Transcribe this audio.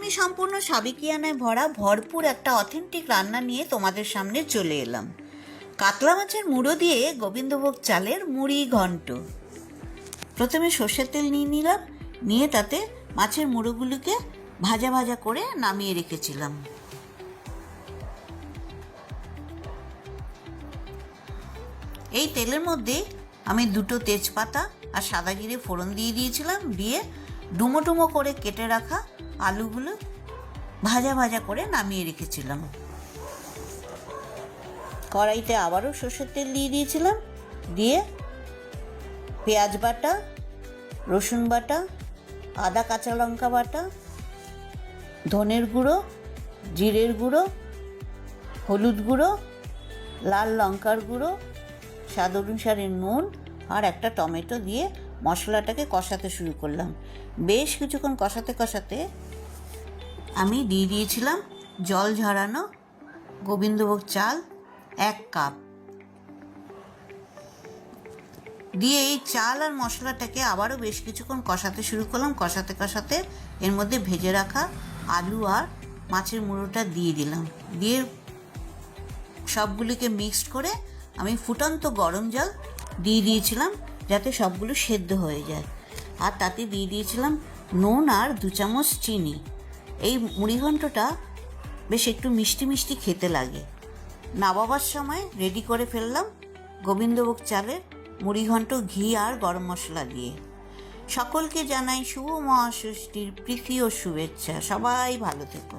আমি সম্পূর্ণ সাবেকিয়ানায় ভরা ভরপুর একটা অথেন্টিক রান্না নিয়ে তোমাদের সামনে চলে এলাম। কাতলা মাছের মুড়ো দিয়ে গোবিন্দভোগ চালের মুড়ি ঘন্ট। প্রথমে সর্ষের তেল নিয়ে নিলাম, নিয়ে তাতে মাছের মুড়োগুলিকে ভাজা ভাজা করে নামিয়ে রেখেছিলাম। এই তেলের মধ্যে আমি 2 তেজপাতা আর সাদা জিরে ফোড়ন দিয়ে দিয়েছিলাম, দিয়ে ডুমো ডুমো করে কেটে রাখা আলুগুলো ভাজা ভাজা করে নামিয়ে রেখেছিলাম। কড়াইতে আবারও সর্ষের তেল দিয়ে দিয়েছিলাম, দিয়ে পেঁয়াজ বাটা, রসুন বাটা, আদা কাঁচা লঙ্কা বাটা, ধনের গুঁড়ো, জিরের গুঁড়ো, হলুদ গুঁড়ো, লাল লঙ্কার গুঁড়ো, স্বাদ অনুসারে নুন আর একটা টমেটো দিয়ে মশলাটাকে কষাতে শুরু করলাম। বেশ কিছুক্ষণ কষাতে কষাতে আমি দিয়ে দিয়েছিলাম জল ঝরানো গোবিন্দভোগ চাল 1 কাপ। দিয়ে এই চাল আর মশলাটাকে আবারও বেশ কিছুক্ষণ কষাতে শুরু করলাম। কষাতে কষাতে এর মধ্যে ভেজে রাখা আলু আর মাছের মুড়োটা দিয়ে দিলাম। দিয়ে সবগুলিকে মিক্সড করে আমি ফুটন্ত গরম জল দিয়ে দিয়েছিলাম যাতে সবগুলো সেদ্ধ হয়ে যায়। আর তাতে দিয়ে দিয়েছিলাম নুন আর 2 চামচ চিনি। এই মুড়িঘণ্টটা বেশ একটু মিষ্টি মিষ্টি খেতে লাগে। নামাবার সময় রেডি করে ফেললাম গোবিন্দভোগ চালের মুড়িঘণ্ট ঘি আর গরম মশলা দিয়ে। সকলকে জানাই শুভ মহাষষ্ঠীর প্রীতি ও শুভেচ্ছা। সবাই ভালো থেকো।